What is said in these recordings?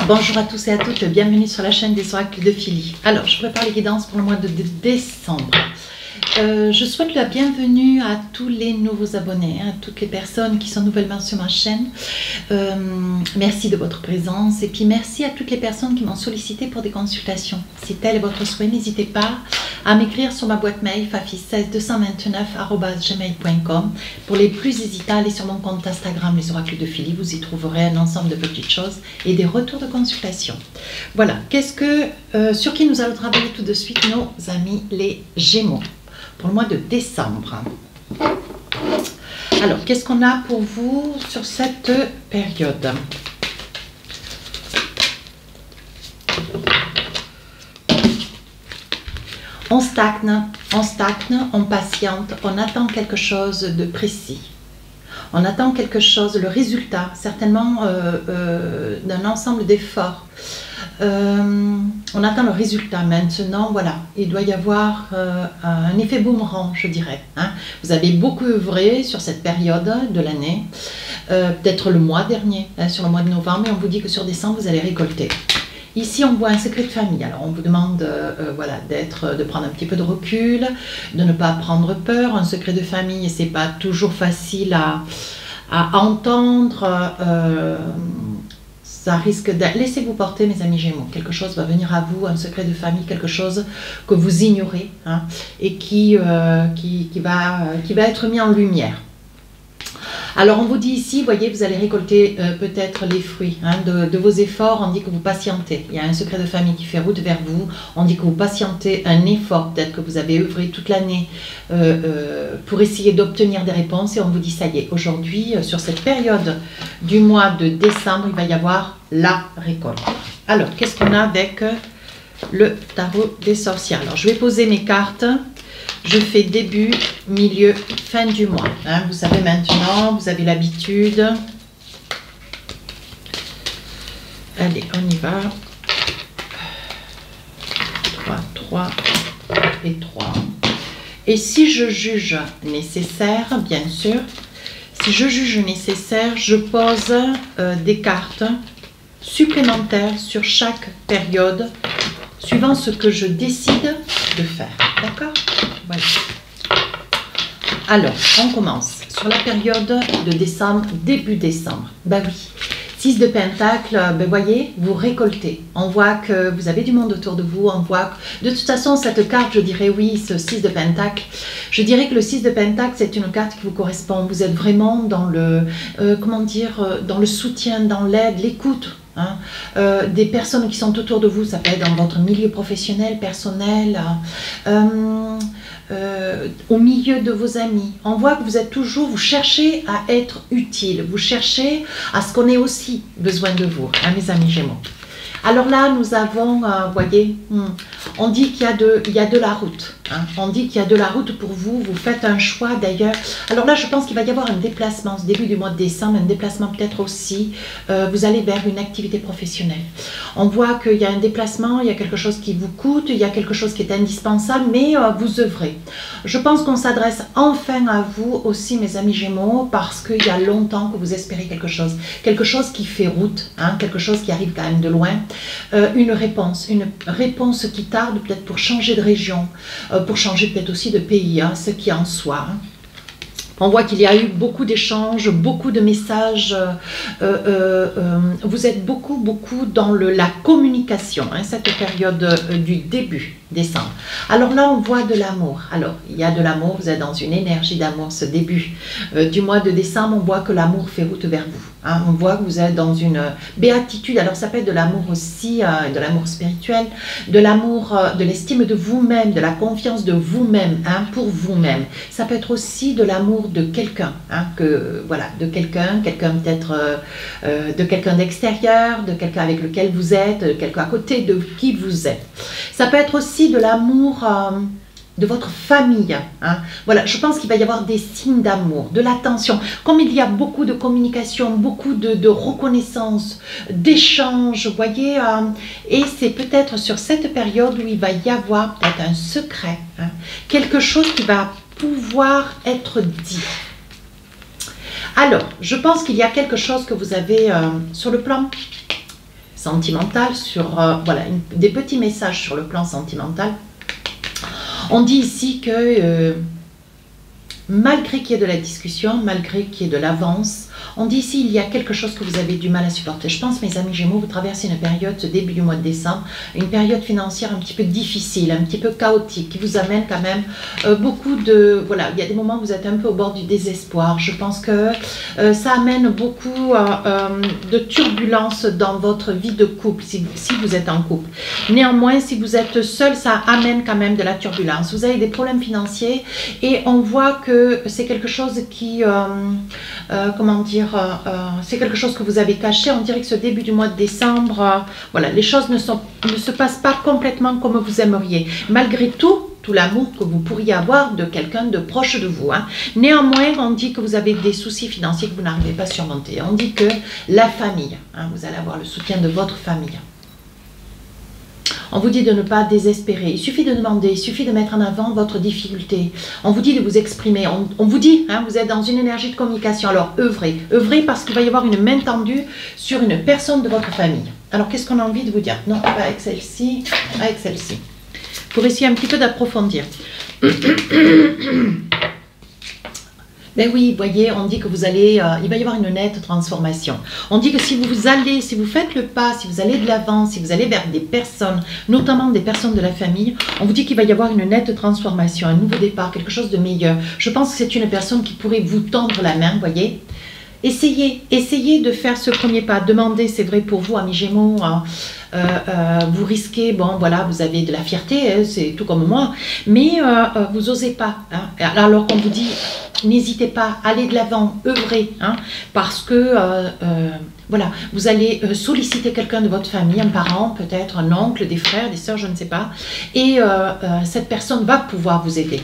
Bonjour à tous et à toutes, bienvenue sur la chaîne des oracles de Philly. Alors, je prépare les guidances pour le mois de décembre. Je souhaite la bienvenue à tous les nouveaux abonnés, à toutes les personnes qui sont nouvellement sur ma chaîne. Merci de votre présence et puis merci à toutes les personnes qui m'ont sollicité pour des consultations. Si tel est votre souhait, n'hésitez pas à m'écrire sur ma boîte mail fafi16229@gmail.com. Pour les plus hésitants, allez sur mon compte Instagram les oracles de Philly, vous y trouverez un ensemble de petites choses et des retours de consultation. Voilà, sur qui nous allons travailler tout de suite, nos amis les Gémeaux pour le mois de décembre. Alors, qu'est-ce qu'on a pour vous sur cette période? On stagne, on patiente, on attend quelque chose de précis. On attend quelque chose, le résultat, certainement d'un ensemble d'efforts. On attend le résultat maintenant, voilà, il doit y avoir un effet boomerang, je dirais. Hein. Vous avez beaucoup œuvré sur cette période de l'année, peut-être le mois dernier, hein, sur le mois de novembre, et on vous dit que sur décembre, vous allez récolter. Ici, on voit un secret de famille. Alors, on vous demande voilà, de prendre un petit peu de recul, de ne pas prendre peur. Un secret de famille, c'est pas toujours facile à entendre. Ça risque de... Laissez-vous porter, mes amis Gémeaux. Quelque chose va venir à vous, un secret de famille, quelque chose que vous ignorez, hein, et qui va être mis en lumière. Alors on vous dit ici, voyez, vous allez récolter peut-être les fruits, hein, de vos efforts. On dit que vous patientez. Il y a un secret de famille qui fait route vers vous. On dit que vous patientez un effort, peut-être que vous avez œuvré toute l'année pour essayer d'obtenir des réponses. Et on vous dit, ça y est, aujourd'hui, sur cette période du mois de décembre, il va y avoir la récolte. Alors, qu'est-ce qu'on a avec le tarot des sorcières? Alors, je vais poser mes cartes. Je fais début, milieu, fin du mois. Hein, vous savez maintenant, vous avez l'habitude. Allez, on y va. 3 et 3. Et si je juge nécessaire, bien sûr, si je juge nécessaire, je pose des cartes supplémentaires sur chaque période, suivant ce que je décide de faire. D'accord ? Voilà. Alors, on commence sur la période de décembre, début décembre. Ben oui, 6 de Pentacle, ben voyez, vous récoltez. On voit que vous avez du monde autour de vous, on voit que, de toute façon, cette carte, je dirais oui, ce 6 de Pentacle, je dirais que le 6 de Pentacle, c'est une carte qui vous correspond. Vous êtes vraiment dans le, dans le soutien, dans l'aide, l'écoute. Hein, des personnes qui sont autour de vous, ça peut être dans votre milieu professionnel, personnel, au milieu de vos amis. On voit que vous êtes toujours, vous cherchez à être utile, vous cherchez à ce qu'on ait aussi besoin de vous, hein, mes amis Gémeaux. Alors là, nous avons, voyez, on dit qu'il y a de la route. Hein, on dit qu'il y a de la route pour vous, vous faites un choix d'ailleurs. Alors là, je pense qu'il va y avoir un déplacement, ce début du mois de décembre, un déplacement peut-être aussi, vous allez vers une activité professionnelle. On voit qu'il y a un déplacement, il y a quelque chose qui vous coûte, il y a quelque chose qui est indispensable, mais vous œuvrez. Je pense qu'on s'adresse enfin à vous aussi, mes amis Gémeaux, parce qu'il y a longtemps que vous espérez quelque chose qui fait route, hein, quelque chose qui arrive quand même de loin. Une réponse qui tarde peut-être pour changer de région, pour changer peut-être aussi de pays, hein, ce qui en soit. Hein. On voit qu'il y a eu beaucoup d'échanges, beaucoup de messages. Vous êtes beaucoup dans la communication, hein, cette période du début décembre. Alors là, on voit de l'amour. Alors, il y a de l'amour, vous êtes dans une énergie d'amour, ce début du mois de décembre, on voit que l'amour fait route vers vous. Hein, on voit que vous êtes dans une béatitude. Alors, ça peut être de l'amour aussi, de l'amour spirituel, de l'amour, de l'estime de vous-même, de la confiance de vous-même, hein, pour vous-même. Ça peut être aussi de l'amour de quelqu'un, hein, voilà, de quelqu'un peut-être de quelqu'un d'extérieur, de quelqu'un avec lequel vous êtes, de quelqu'un à côté de qui vous êtes. Ça peut être aussi de l'amour de votre famille. Hein. Voilà, je pense qu'il va y avoir des signes d'amour, de l'attention. Comme il y a beaucoup de communication, beaucoup de reconnaissance, d'échanges, vous voyez, et c'est peut-être sur cette période où il va y avoir peut-être un secret, hein, quelque chose qui va pouvoir être dit. Alors, je pense qu'il y a quelque chose que vous avez sur le plan sentimental, sur voilà, des petits messages sur le plan sentimental. On dit ici que malgré qu'il y ait de la discussion, malgré qu'il y ait de l'avance, on dit ici il y a quelque chose que vous avez du mal à supporter. Je pense, mes amis Gémeaux, vous traversez une période, ce début du mois de décembre, une période financière un petit peu difficile, un petit peu chaotique, qui vous amène quand même beaucoup de... Voilà, il y a des moments où vous êtes un peu au bord du désespoir. Je pense que ça amène beaucoup de turbulences dans votre vie de couple, si vous êtes en couple. Néanmoins, si vous êtes seul, ça amène quand même de la turbulence. Vous avez des problèmes financiers et on voit que c'est quelque chose qui... comment dire, c'est quelque chose que vous avez caché. On dirait que ce début du mois de décembre, voilà, les choses ne se passent pas complètement comme vous aimeriez. Malgré tout l'amour que vous pourriez avoir de quelqu'un de proche de vous. Hein. Néanmoins, on dit que vous avez des soucis financiers que vous n'arrivez pas à surmonter. On dit que la famille, hein, vous allez avoir le soutien de votre famille. On vous dit de ne pas désespérer. Il suffit de demander, il suffit de mettre en avant votre difficulté. On vous dit de vous exprimer. On vous dit, hein, vous êtes dans une énergie de communication. Alors, œuvrez. Œuvrez parce qu'il va y avoir une main tendue sur une personne de votre famille. Alors, qu'est-ce qu'on a envie de vous dire? Non, pas avec celle-ci, avec celle-ci. Pour essayer un petit peu d'approfondir. Ben oui, vous voyez, on dit que vous allez, il va y avoir une nette transformation. On dit que si vous faites le pas, si vous allez de l'avant, si vous allez vers des personnes, notamment des personnes de la famille, on vous dit qu'il va y avoir une nette transformation, un nouveau départ, quelque chose de meilleur. Je pense que c'est une personne qui pourrait vous tendre la main, vous voyez. Essayez de faire ce premier pas. Demandez, c'est vrai pour vous, amis Gémeaux, vous risquez, bon voilà, vous avez de la fierté, hein, c'est tout comme moi, mais vous n'osez pas. Hein, alors qu'on vous dit, n'hésitez pas, allez de l'avant, œuvrez, hein, parce que voilà, vous allez solliciter quelqu'un de votre famille, un parent, peut-être un oncle, des frères, des sœurs, je ne sais pas, et cette personne va pouvoir vous aider.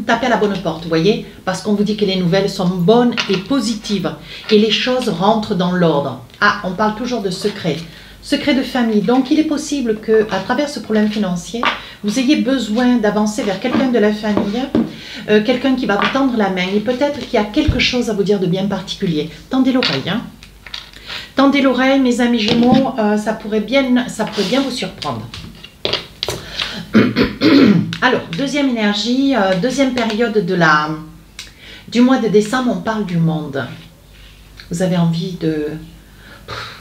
Tapez à la bonne porte, vous voyez, parce qu'on vous dit que les nouvelles sont bonnes et positives, et les choses rentrent dans l'ordre. Ah, on parle toujours de secret. Secret de famille. Donc, il est possible que, à travers ce problème financier, vous ayez besoin d'avancer vers quelqu'un de la famille, quelqu'un qui va vous tendre la main. Et peut-être qu'il y a quelque chose à vous dire de bien particulier. Tendez l'oreille. Hein. Tendez l'oreille, mes amis Gémeaux, ça pourrait bien vous surprendre. Alors, deuxième énergie, deuxième période du mois de décembre, on parle du monde. Vous avez envie de...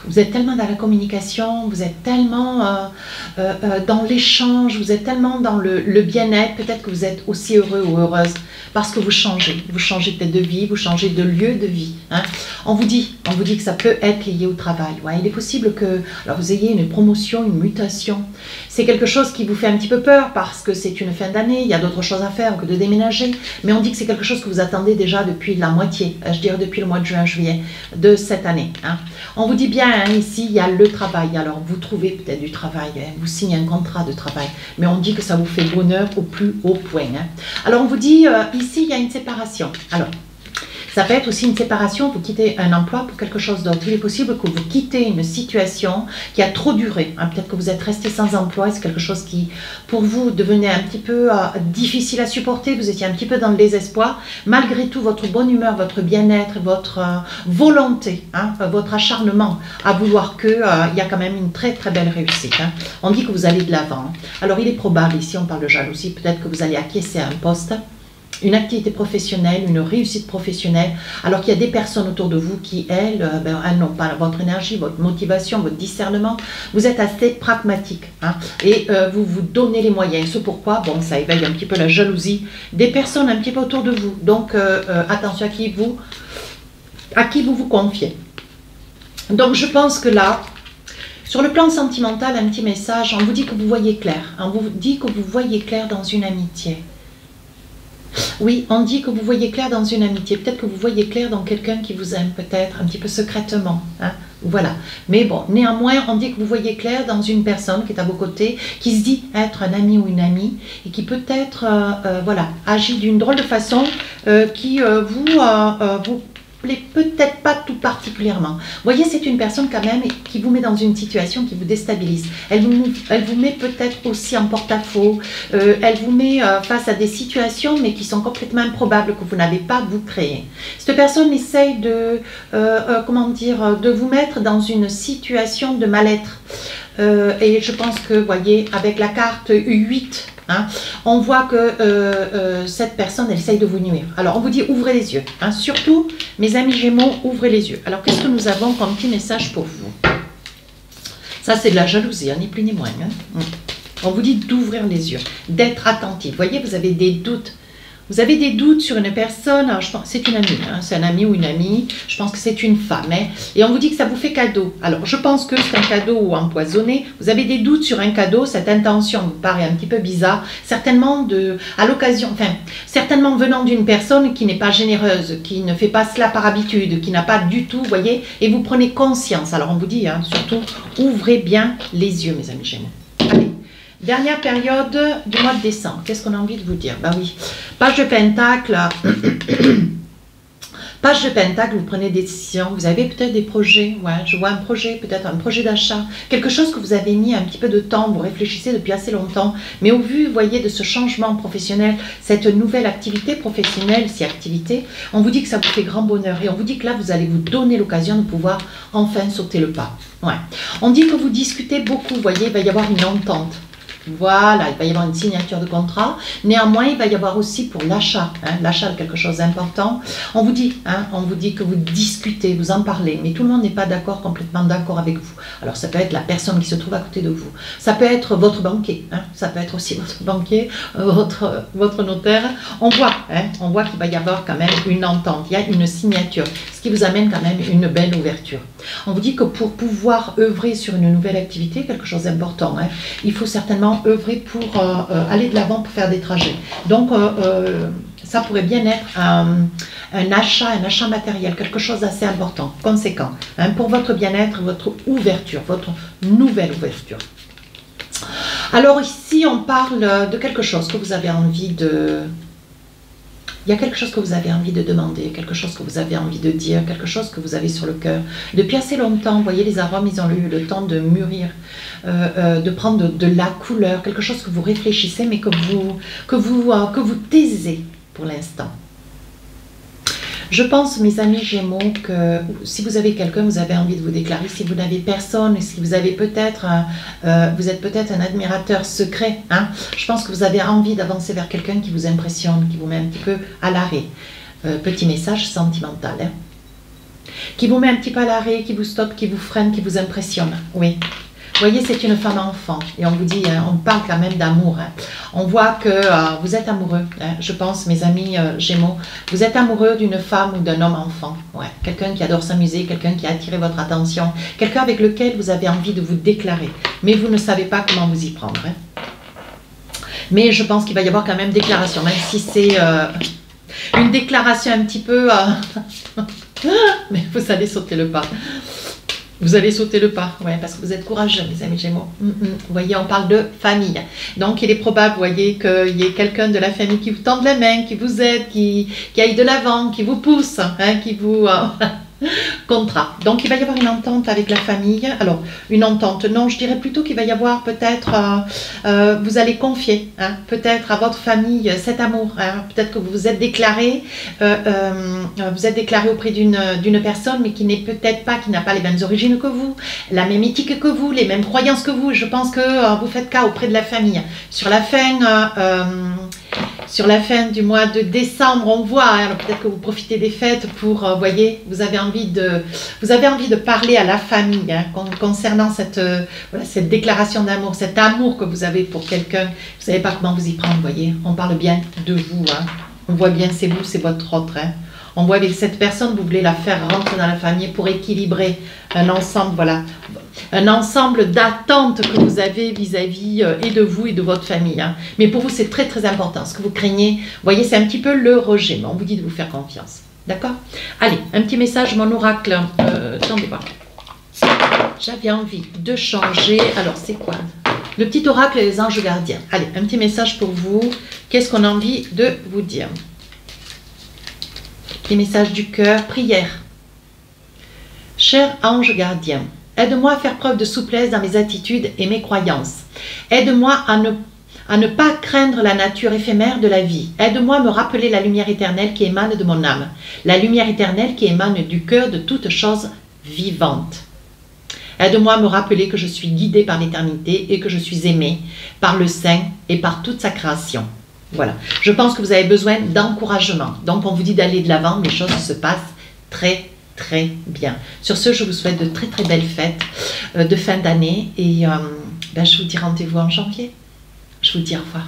Vous êtes tellement dans la communication, vous êtes tellement dans l'échange, vous êtes tellement dans le bien-être, peut-être que vous êtes aussi heureux ou heureuse parce que vous changez peut-être de vie, vous changez de lieu de vie. Hein. On vous dit que ça peut être lié au travail. Ouais. Il est possible que alors vous ayez une promotion, une mutation. C'est quelque chose qui vous fait un petit peu peur parce que c'est une fin d'année, il y a d'autres choses à faire que de déménager, mais on dit que c'est quelque chose que vous attendez déjà depuis la moitié, je dirais depuis le mois de juin, juillet de cette année. Hein. On vous dit bien, hein, ici, il y a le travail. Alors, vous trouvez peut-être du travail, hein, vous signez un contrat de travail, mais on dit que ça vous fait bonheur au plus haut point. Hein. Alors, on vous dit, ici, il y a une séparation. Alors, ça peut être aussi une séparation, vous quittez un emploi pour quelque chose d'autre. Il est possible que vous quittez une situation qui a trop duré. Hein. Peut-être que vous êtes resté sans emploi, c'est quelque chose qui, pour vous, devenait un petit peu difficile à supporter. Vous étiez un petit peu dans le désespoir. Malgré tout, votre bonne humeur, votre bien-être, votre volonté, hein, votre acharnement à vouloir qu'il y a quand même une très très belle réussite. Hein. On dit que vous allez de l'avant. Alors, il est probable, ici on parle de jalousie, peut-être que vous allez acquiescer à un poste, une activité professionnelle, une réussite professionnelle, alors qu'il y a des personnes autour de vous qui, elles n'ont pas votre énergie, votre motivation, votre discernement. Vous êtes assez pragmatique hein, et vous vous donnez les moyens. C'est pourquoi, bon, ça éveille un petit peu la jalousie des personnes un petit peu autour de vous. Donc, attention à qui vous confiez. Donc, je pense que là, sur le plan sentimental, un petit message, on vous dit que vous voyez clair. On vous dit que vous voyez clair dans une amitié. Oui, on dit que vous voyez clair dans une amitié. Peut-être que vous voyez clair dans quelqu'un qui vous aime, peut-être un petit peu secrètement. Hein, voilà. Mais bon, néanmoins, on dit que vous voyez clair dans une personne qui est à vos côtés, qui se dit être un ami ou une amie, et qui peut-être, voilà, agit d'une drôle de façon, qui plaît peut-être pas tout particulièrement. Vous voyez, c'est une personne quand même qui vous met dans une situation qui vous déstabilise. Elle vous met peut-être aussi en porte-à-faux. Elle vous met face à des situations, mais qui sont complètement improbables, que vous n'avez pas vous créé. Cette personne essaye de, comment dire, de vous mettre dans une situation de mal-être. Et je pense que, vous voyez, avec la carte 8, hein, on voit que cette personne, elle essaye de vous nuire. Alors, on vous dit, ouvrez les yeux. Hein, surtout, mes amis Gémeaux, ouvrez les yeux. Alors, qu'est-ce que nous avons comme petit message pour vous? Ça, c'est de la jalousie, hein, ni plus ni moins. Hein. On vous dit d'ouvrir les yeux, d'être attentif. Vous voyez, vous avez des doutes. Vous avez des doutes sur une personne, alors je pense c'est une amie, hein, c'est un ami ou une amie, je pense que c'est une femme, hein, et on vous dit que ça vous fait cadeau. Alors je pense que c'est un cadeau ou empoisonné, vous avez des doutes sur un cadeau, cette intention vous paraît un petit peu bizarre, certainement à l'occasion, enfin, certainement venant d'une personne qui n'est pas généreuse, qui ne fait pas cela par habitude, qui n'a pas du tout, vous voyez, et vous prenez conscience. Alors on vous dit, hein, surtout, ouvrez bien les yeux, mes amis Gémeaux. Allez. Dernière période du mois de décembre. Qu'est-ce qu'on a envie de vous dire? Ben oui, page de Pentacle. Page de Pentacle, vous prenez des décisions. Vous avez peut-être des projets. Ouais, je vois un projet, peut-être un projet d'achat. Quelque chose que vous avez mis un petit peu de temps. Vous réfléchissez depuis assez longtemps. Mais au vu, vous voyez, de ce changement professionnel, cette nouvelle activité professionnelle, si activité, on vous dit que ça vous fait grand bonheur. Et on vous dit que là, vous allez vous donner l'occasion de pouvoir enfin sauter le pas. Ouais. On dit que vous discutez beaucoup. Vous voyez, il va y avoir une entente. Voilà, il va y avoir une signature de contrat. Néanmoins, il va y avoir aussi pour l'achat, hein, l'achat de quelque chose d'important. On vous dit que vous discutez, vous en parlez, mais tout le monde n'est pas d'accord, complètement d'accord avec vous. Alors, ça peut être la personne qui se trouve à côté de vous. Ça peut être votre banquier, hein, ça peut être aussi votre banquier, votre notaire. On voit qu'il va y avoir quand même une entente, il y a une signature, ce qui vous amène quand même une belle ouverture. On vous dit que pour pouvoir œuvrer sur une nouvelle activité, quelque chose d'important, hein, il faut certainement œuvrer pour aller de l'avant, pour faire des trajets. Donc, ça pourrait bien être un achat matériel, quelque chose d'assez important, conséquent, hein, pour votre bien-être, votre ouverture, votre nouvelle ouverture. Alors ici, on parle de quelque chose que vous avez envie de... Il y a quelque chose que vous avez envie de demander, quelque chose que vous avez envie de dire, quelque chose que vous avez sur le cœur. Depuis assez longtemps, vous voyez, les arômes, ils ont eu le temps de mûrir, de prendre de la couleur, quelque chose que vous réfléchissez, mais que vous taisez pour l'instant. Je pense, mes amis Gémeaux, que si vous avez quelqu'un, vous avez envie de vous déclarer. Si vous n'avez personne, si vous avez peut-être, vous êtes peut-être un admirateur secret, hein, je pense que vous avez envie d'avancer vers quelqu'un qui vous impressionne, qui vous met un petit peu à l'arrêt. Petit message sentimental, hein, qui vous met un petit peu à l'arrêt, qui vous stoppe, qui vous freine, qui vous impressionne. Oui. Vous voyez, c'est une femme enfant et on vous dit, hein, on parle quand même d'amour. Hein. On voit que vous êtes amoureux, hein, je pense, mes amis Gémeaux. Vous êtes amoureux d'une femme ou d'un homme enfant. Ouais. Quelqu'un qui adore s'amuser, quelqu'un qui a attiré votre attention, quelqu'un avec lequel vous avez envie de vous déclarer. Mais vous ne savez pas comment vous y prendre. Hein. Mais je pense qu'il va y avoir quand même déclaration, même si c'est une déclaration un petit peu... mais vous allez sauter le pas. Vous allez sauter le pas, ouais, parce que vous êtes courageux, mes amis Gémeaux. Vous voyez, on parle de famille. Donc, il est probable, vous voyez, qu'il y ait quelqu'un de la famille qui vous tende la main, qui vous aide, qui aille de l'avant, qui vous pousse, hein, qui vous... contrat. Donc, il va y avoir une entente avec la famille. Alors, une entente, non, je dirais plutôt qu'il va y avoir peut-être, vous allez confier, hein, peut-être à votre famille cet amour. Hein, peut-être que vous vous êtes déclaré, auprès d'une personne, mais qui n'est peut-être pas, qui n'a pas les mêmes origines que vous, la même éthique que vous, les mêmes croyances que vous. Je pense que vous faites cas auprès de la famille. Sur la fin du mois de décembre, on voit, hein, alors peut-être que vous profitez des fêtes pour, voyez, vous avez envie de parler à la famille, hein, concernant cette déclaration d'amour, cet amour que vous avez pour quelqu'un. Vous ne savez pas comment vous y prendre, voyez. On parle bien de vous, hein. On voit bien, c'est vous, c'est votre autre, hein. On voit avec cette personne, vous voulez la faire rentrer dans la famille pour équilibrer un ensemble, voilà, un ensemble d'attentes que vous avez vis-à-vis et de vous et de votre famille. Hein. Mais pour vous, c'est très très important. Ce que vous craignez, vous voyez, c'est un petit peu le rejet. Mais on vous dit de vous faire confiance. D'accord? Allez, un petit message, mon oracle. Attendez voir. J'avais envie de changer. Alors, c'est quoi? Le petit oracle et les anges gardiens. Allez, un petit message pour vous. Qu'est-ce qu'on a envie de vous dire? les messages du cœur, prière. Cher ange gardien, aide-moi à faire preuve de souplesse dans mes attitudes et mes croyances. Aide-moi à ne pas craindre la nature éphémère de la vie. Aide-moi à me rappeler la lumière éternelle qui émane de mon âme, la lumière éternelle qui émane du cœur de toute chose vivante. Aide-moi à me rappeler que je suis guidée par l'éternité et que je suis aimée par le Saint et par toute sa création. Voilà. Je pense que vous avez besoin d'encouragement. Donc, on vous dit d'aller de l'avant, les choses se passent très bien. Sur ce, je vous souhaite de très belles fêtes de fin d'année et je vous dis rendez-vous en janvier. Je vous dis au revoir.